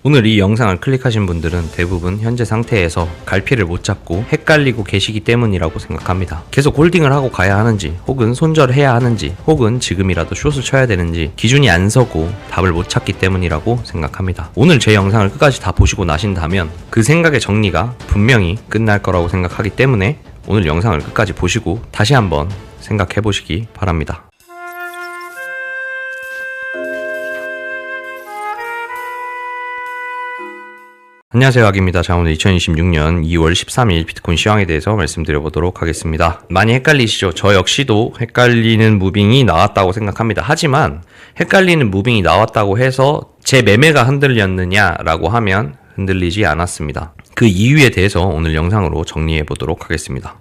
오늘 이 영상을 클릭하신 분들은 대부분 현재 상태에서 갈피를 못 잡고 헷갈리고 계시기 때문이라고 생각합니다. 계속 홀딩을 하고 가야 하는지, 혹은 손절해야 하는지, 혹은 지금이라도 숏을 쳐야 되는지 기준이 안 서고 답을 못 찾기 때문이라고 생각합니다. 오늘 제 영상을 끝까지 다 보시고 나신다면 그 생각의 정리가 분명히 끝날 거라고 생각하기 때문에 오늘 영상을 끝까지 보시고 다시 한번 생각해 보시기 바랍니다. 안녕하세요, 악입니다. 자, 오늘 2026년 2월 13일 비트코인 시황에 대해서 말씀드려보도록 하겠습니다. 많이 헷갈리시죠? 저 역시도 헷갈리는 무빙이 나왔다고 생각합니다. 하지만 헷갈리는 무빙이 나왔다고 해서 제 매매가 흔들렸느냐라고 하면 흔들리지 않았습니다. 그 이유에 대해서 오늘 영상으로 정리해보도록 하겠습니다.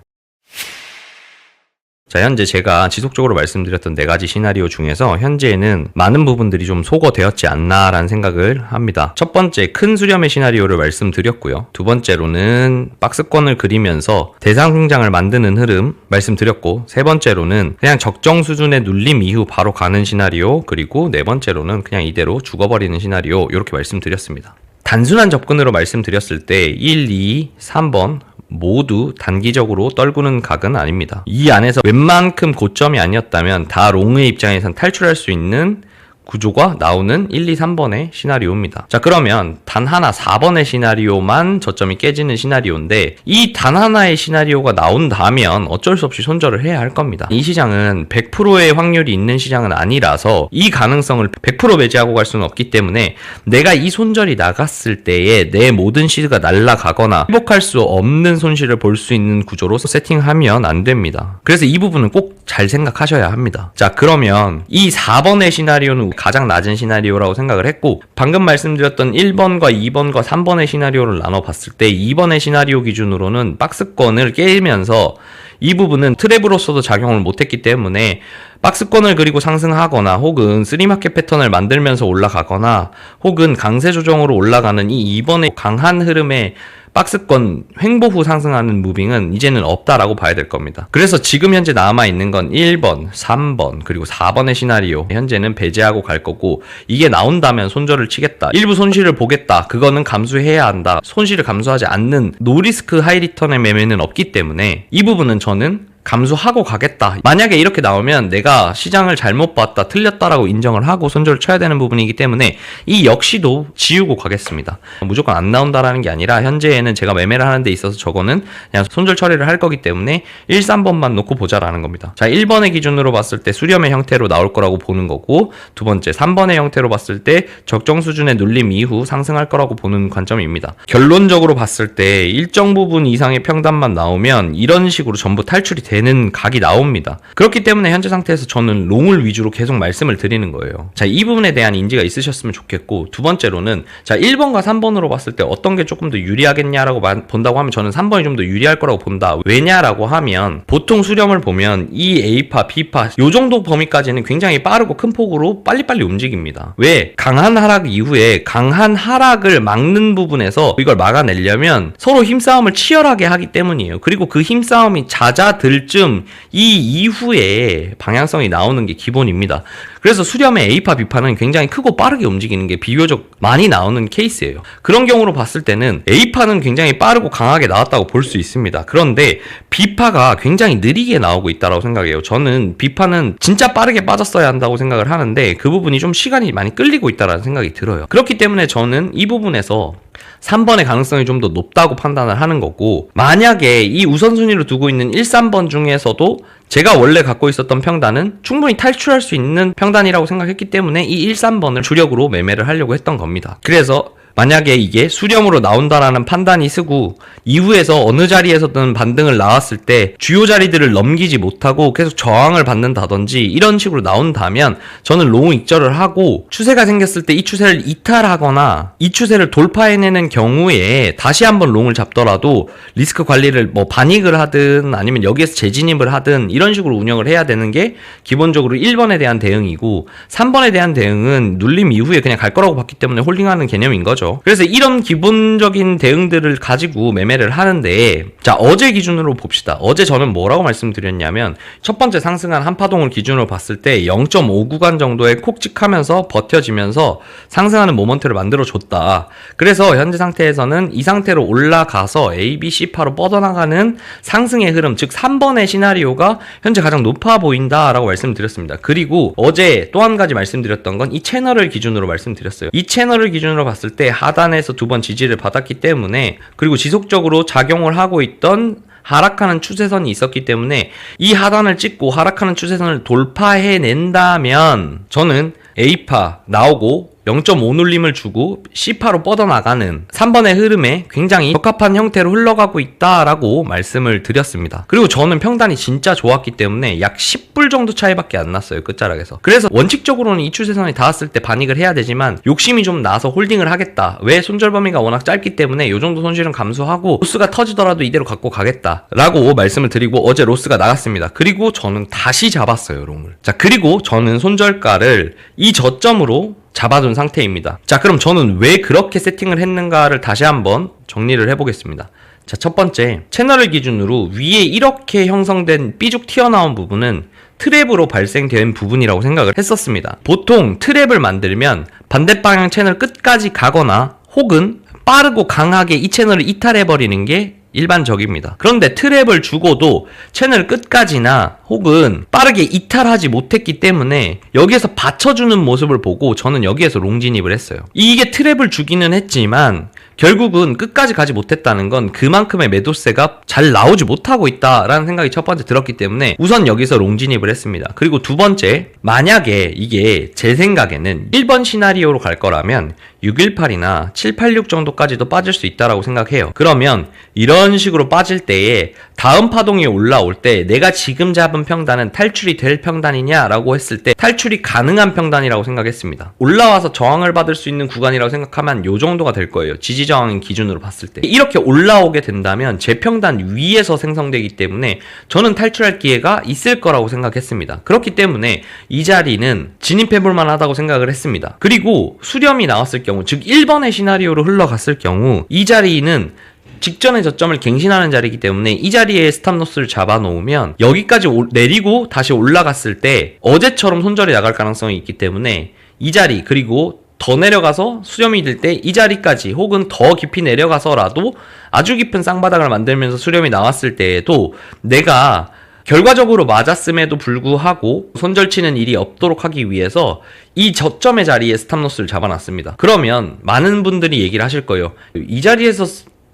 자, 현재 제가 지속적으로 말씀드렸던 4가지 시나리오 중에서 현재에는 많은 부분들이 좀 소거되었지 않나라는 생각을 합니다. 첫 번째, 큰 수렴의 시나리오를 말씀드렸고요. 두 번째로는 박스권을 그리면서 대상 흥장을 만드는 흐름 말씀드렸고, 세 번째로는 그냥 적정 수준의 눌림 이후 바로 가는 시나리오, 그리고 네 번째로는 그냥 이대로 죽어버리는 시나리오, 이렇게 말씀드렸습니다. 단순한 접근으로 말씀드렸을 때 1, 2, 3번 모두 단기적으로 떨구는 각은 아닙니다. 이 안에서 웬만큼 고점이 아니었다면 다 롱의 입장에선 탈출할 수 있는 구조가 나오는 1, 2, 3번의 시나리오입니다. 자, 그러면 단 하나 4번의 시나리오만 저점이 깨지는 시나리오인데, 이 단 하나의 시나리오가 나온다면 어쩔 수 없이 손절을 해야 할 겁니다. 이 시장은 100%의 확률이 있는 시장은 아니라서 이 가능성을 100% 배제하고 갈 수는 없기 때문에 내가 이 손절이 나갔을 때에 내 모든 시드가 날아가거나 회복할 수 없는 손실을 볼 수 있는 구조로 세팅하면 안 됩니다. 그래서 이 부분은 꼭 잘 생각하셔야 합니다. 자, 그러면 이 4번의 시나리오는 가장 낮은 시나리오라고 생각을 했고, 방금 말씀드렸던 1번과 2번과 3번의 시나리오를 나눠봤을 때 2번의 시나리오 기준으로는 박스권을 깨면서 이 부분은 트랩으로서도 작용을 못했기 때문에 박스권을 그리고 상승하거나 혹은 3마켓 패턴을 만들면서 올라가거나 혹은 강세 조정으로 올라가는 이 2번의 강한 흐름의 박스권 횡보 후 상승하는 무빙은 이제는 없다라고 봐야 될 겁니다. 그래서 지금 현재 남아있는 건 1번, 3번, 그리고 4번의 시나리오 현재는 배제하고 갈 거고, 이게 나온다면 손절을 치겠다, 일부 손실을 보겠다, 그거는 감수해야 한다, 손실을 감수하지 않는 노리스크 하이리턴의 매매는 없기 때문에 이 부분은 저는 감수하고 가겠다. 만약에 이렇게 나오면 내가 시장을 잘못 봤다, 틀렸다라고 인정을 하고 손절을 쳐야 되는 부분이기 때문에 이 역시도 지우고 가겠습니다. 무조건 안 나온다라는 게 아니라 현재에는 제가 매매를 하는 데 있어서 저거는 그냥 손절 처리를 할 거기 때문에 1, 3번만 놓고 보자라는 겁니다. 자, 1번의 기준으로 봤을 때 수렴의 형태로 나올 거라고 보는 거고, 두 번째 3번의 형태로 봤을 때 적정 수준의 눌림 이후 상승할 거라고 보는 관점입니다. 결론적으로 봤을 때 일정 부분 이상의 평단만 나오면 이런 식으로 전부 탈출이 되는 각이 나옵니다. 그렇기 때문에 현재 상태에서 저는 롱을 위주로 계속 말씀을 드리는 거예요. 자, 이 부분에 대한 인지가 있으셨으면 좋겠고, 두 번째로는 자, 1번과 3번으로 봤을 때 어떤 게 조금 더 유리하겠냐라고 본다고 하면 저는 3번이 좀 더 유리할 거라고 본다. 왜냐라고 하면 보통 수렴을 보면 이 A파, B파 요 정도 범위까지는 굉장히 빠르고 큰 폭으로 빨리빨리 움직입니다. 왜? 강한 하락 이후에 강한 하락을 막는 부분에서 이걸 막아내려면 서로 힘싸움을 치열하게 하기 때문이에요. 그리고 그 힘싸움이 잦아들 쯤 이 이후에 방향성이 나오는 게 기본입니다. 그래서 수렴의 A파, B파는 굉장히 크고 빠르게 움직이는 게 비교적 많이 나오는 케이스예요. 그런 경우로 봤을 때는 A파는 굉장히 빠르고 강하게 나왔다고 볼 수 있습니다. 그런데 B파가 굉장히 느리게 나오고 있다고 생각해요. 저는 B파는 진짜 빠르게 빠졌어야 한다고 생각을 하는데 그 부분이 좀 시간이 많이 끌리고 있다는 생각이 들어요. 그렇기 때문에 저는 이 부분에서 3번의 가능성이 좀 더 높다고 판단을 하는 거고, 만약에 이 우선순위로 두고 있는 1, 3번 중에서도 제가 원래 갖고 있었던 평단은 충분히 탈출할 수 있는 평단이라고 생각했기 때문에 이 1, 3번을 주력으로 매매를 하려고 했던 겁니다. 그래서 만약에 이게 수렴으로 나온다라는 판단이 쓰고 이후에서 어느 자리에서든 반등을 나왔을 때 주요 자리들을 넘기지 못하고 계속 저항을 받는다든지 이런 식으로 나온다면 저는 롱 익절을 하고, 추세가 생겼을 때 이 추세를 이탈하거나 이 추세를 돌파해내는 경우에 다시 한번 롱을 잡더라도 리스크 관리를 뭐 반익을 하든 아니면 여기에서 재진입을 하든 이런 식으로 운영을 해야 되는 게 기본적으로 1번에 대한 대응이고, 3번에 대한 대응은 눌림 이후에 그냥 갈 거라고 봤기 때문에 홀딩하는 개념인 거죠. 있고요. 그래서 이런 기본적인 대응들을 가지고 매매를 하는데, 자, 어제 기준으로 봅시다. 어제 저는 뭐라고 말씀드렸냐면 첫 번째 상승한 한파동을 기준으로 봤을 때 0.5 구간 정도에 콕 찍하면서 버텨지면서 상승하는 모먼트를 만들어줬다. 그래서 현재 상태에서는 이 상태로 올라가서 A, B, C파로 뻗어나가는 상승의 흐름, 즉 3번의 시나리오가 현재 가장 높아 보인다라고 말씀드렸습니다. 그리고 어제 또 한 가지 말씀드렸던 건 이 채널을 기준으로 말씀드렸어요. 이 채널을 기준으로 봤을 때 하단에서 두 번 지지를 받았기 때문에, 그리고 지속적으로 작용을 하고 있던 하락하는 추세선이 있었기 때문에 이 하단을 찍고 하락하는 추세선을 돌파해낸다면 저는 A파 나오고 0.5 눌림을 주고 C파로 뻗어나가는 3번의 흐름에 굉장히 적합한 형태로 흘러가고 있다라고 말씀을 드렸습니다. 그리고 저는 평단이 진짜 좋았기 때문에 약 10불 정도 차이밖에 안 났어요, 끝자락에서. 그래서 원칙적으로는 이 추세선이 닿았을 때 반익을 해야 되지만 욕심이 좀 나서 홀딩을 하겠다. 왜? 손절 범위가 워낙 짧기 때문에 이 정도 손실은 감수하고 로스가 터지더라도 이대로 갖고 가겠다 라고 말씀을 드리고 어제 로스가 나갔습니다. 그리고 저는 다시 잡았어요, 롱을. 자, 그리고 저는 손절가를 이 저점으로 잡아둔 상태입니다. 자, 그럼 저는 왜 그렇게 세팅을 했는가를 다시 한번 정리를 해보겠습니다. 자, 첫 번째, 채널을 기준으로 위에 이렇게 형성된 삐죽 튀어나온 부분은 트랩으로 발생된 부분이라고 생각을 했었습니다. 보통 트랩을 만들면 반대방향 채널 끝까지 가거나 혹은 빠르고 강하게 이 채널을 이탈해버리는 게 일반적입니다. 그런데 트랩을 주고도 채널 끝까지나 혹은 빠르게 이탈하지 못했기 때문에 여기에서 받쳐주는 모습을 보고 저는 여기에서 롱 진입을 했어요. 이게 트랩을 주기는 했지만 결국은 끝까지 가지 못했다는 건 그만큼의 매도세가 잘 나오지 못하고 있다라는 생각이 첫 번째 들었기 때문에 우선 여기서 롱 진입을 했습니다. 그리고 두 번째, 만약에 이게 제 생각에는 1번 시나리오로 갈 거라면 618이나 786 정도까지도 빠질 수 있다라고 생각해요. 그러면 이런 식으로 빠질 때에 다음 파동이 올라올 때 내가 지금 잡은 평단은 탈출이 될 평단이냐라고 했을 때 탈출이 가능한 평단이라고 생각했습니다. 올라와서 저항을 받을 수 있는 구간이라고 생각하면 요 정도가 될 거예요. 지지 저항 기준으로 봤을 때. 이렇게 올라오게 된다면 제 평단 위에서 생성되기 때문에 저는 탈출할 기회가 있을 거라고 생각했습니다. 그렇기 때문에 이 자리는 진입해볼 만하다고 생각을 했습니다. 그리고 수렴이 나왔을 경우, 즉 1번의 시나리오로 흘러갔을 경우 이 자리는 직전의 저점을 갱신하는 자리이기 때문에 이 자리에 스탑로스를 잡아놓으면 여기까지 내리고 다시 올라갔을 때 어제처럼 손절이 나갈 가능성이 있기 때문에 이 자리, 그리고 더 내려가서 수렴이 될 때 이 자리까지 혹은 더 깊이 내려가서라도 아주 깊은 쌍바닥을 만들면서 수렴이 나왔을 때에도 내가 결과적으로 맞았음에도 불구하고 손절치는 일이 없도록 하기 위해서 이 저점의 자리에 스탑로스를 잡아놨습니다. 그러면 많은 분들이 얘기를 하실 거예요. 이 자리에서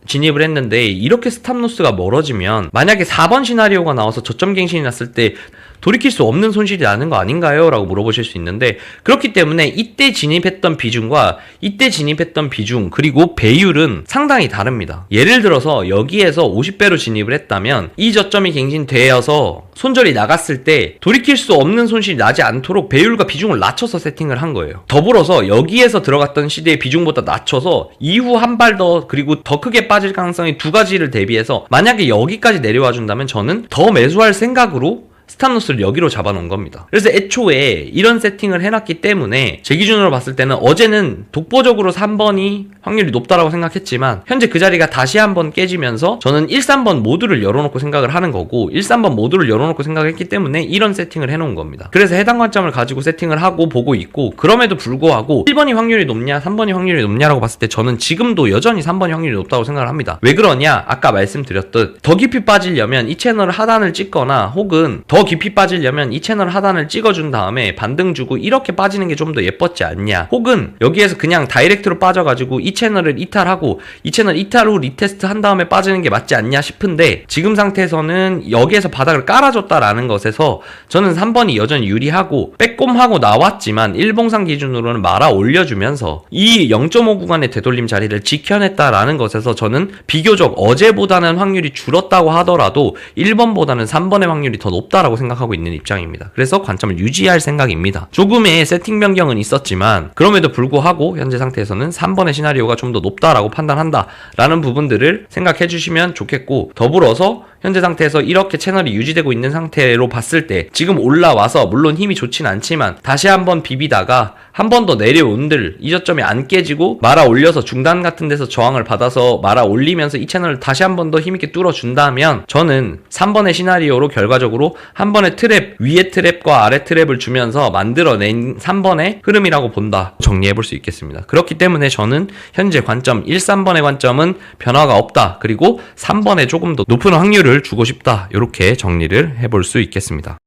진입을 했는데 이렇게 스탑로스가 멀어지면 만약에 4번 시나리오가 나와서 저점 갱신이 났을 때 돌이킬 수 없는 손실이 나는 거 아닌가요? 라고 물어보실 수 있는데, 그렇기 때문에 이때 진입했던 비중과 이때 진입했던 비중 그리고 배율은 상당히 다릅니다. 예를 들어서 여기에서 50배로 진입을 했다면 이 저점이 갱신되어서 손절이 나갔을 때 돌이킬 수 없는 손실이 나지 않도록 배율과 비중을 낮춰서 세팅을 한 거예요. 더불어서 여기에서 들어갔던 시대의 비중보다 낮춰서 이후 한 발 더, 그리고 더 크게 빠질 가능성이 두 가지를 대비해서 만약에 여기까지 내려와 준다면 저는 더 매수할 생각으로 스탑로스를 여기로 잡아놓은 겁니다. 그래서 애초에 이런 세팅을 해놨기 때문에 제 기준으로 봤을 때는 어제는 독보적으로 3번이 확률이 높다라고 생각했지만 현재 그 자리가 다시 한번 깨지면서 저는 1, 3번 모두를 열어놓고 생각을 하는 거고 1, 3번 모두를 열어놓고 생각했기 때문에 이런 세팅을 해놓은 겁니다. 그래서 해당 관점을 가지고 세팅을 하고 보고 있고, 그럼에도 불구하고 1번이 확률이 높냐 3번이 확률이 높냐라고 봤을 때 저는 지금도 여전히 3번이 확률이 높다고 생각을 합니다. 왜 그러냐? 아까 말씀드렸듯 더 깊이 빠지려면 이 채널 하단을 찍거나 혹은 더 깊이 빠지려면 이 채널 하단을 찍어준 다음에 반등 주고 이렇게 빠지는 게 좀 더 예뻤지 않냐, 혹은 여기에서 그냥 다이렉트로 빠져가지고 이 채널을 이탈하고 이 채널 이탈 후 리테스트 한 다음에 빠지는 게 맞지 않냐 싶은데, 지금 상태에서는 여기에서 바닥을 깔아줬다라는 것에서 저는 3번이 여전히 유리하고 빼꼼하고 나왔지만 일봉상 기준으로는 말아 올려주면서 이 0.5 구간의 되돌림 자리를 지켜냈다라는 것에서 저는 비교적 어제보다는 확률이 줄었다고 하더라도 1번보다는 3번의 확률이 더 높다라고 생각하고 있는 입장입니다. 그래서 관점을 유지할 생각입니다. 조금의 세팅 변경은 있었지만 그럼에도 불구하고 현재 상태에서는 3번의 시나리오가 좀 더 높다라고 판단한다 라는 부분들을 생각해 주시면 좋겠고, 더불어서 현재 상태에서 이렇게 채널이 유지되고 있는 상태로 봤을 때 지금 올라와서 물론 힘이 좋진 않지만 다시 한번 비비다가 한 번 더 내려온들 이 저점이 안 깨지고 말아 올려서 중단 같은 데서 저항을 받아서 말아 올리면서 이 채널을 다시 한 번 더 힘있게 뚫어준다면 저는 3번의 시나리오로 결과적으로 한 번의 트랩, 위에 트랩과 아래 트랩을 주면서 만들어낸 3번의 흐름이라고 본다, 정리해볼 수 있겠습니다. 그렇기 때문에 저는 현재 관점 1, 3번의 관점은 변화가 없다, 그리고 3번에 조금 더 높은 확률을 주고 싶다, 이렇게 정리를 해볼 수 있겠습니다.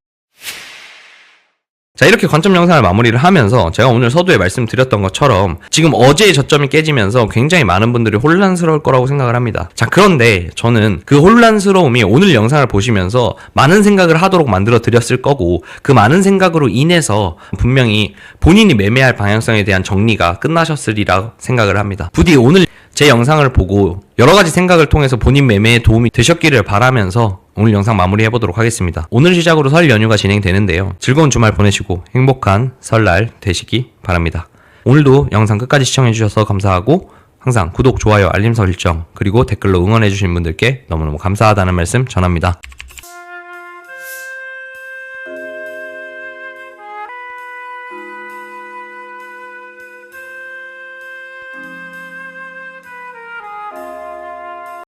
자, 이렇게 관점 영상을 마무리를 하면서 제가 오늘 서두에 말씀드렸던 것처럼 지금 어제의 저점이 깨지면서 굉장히 많은 분들이 혼란스러울 거라고 생각을 합니다. 자, 그런데 저는 그 혼란스러움이 오늘 영상을 보시면서 많은 생각을 하도록 만들어 드렸을 거고, 그 많은 생각으로 인해서 분명히 본인이 매매할 방향성에 대한 정리가 끝나셨으리라 생각을 합니다. 부디 오늘 제 영상을 보고 여러 가지 생각을 통해서 본인 매매에 도움이 되셨기를 바라면서 오늘 영상 마무리해보도록 하겠습니다. 오늘 시작으로 설 연휴가 진행되는데요. 즐거운 주말 보내시고 행복한 설날 되시기 바랍니다. 오늘도 영상 끝까지 시청해주셔서 감사하고 항상 구독, 좋아요, 알림 설정, 그리고 댓글로 응원해주신 분들께 너무너무 감사하다는 말씀 전합니다.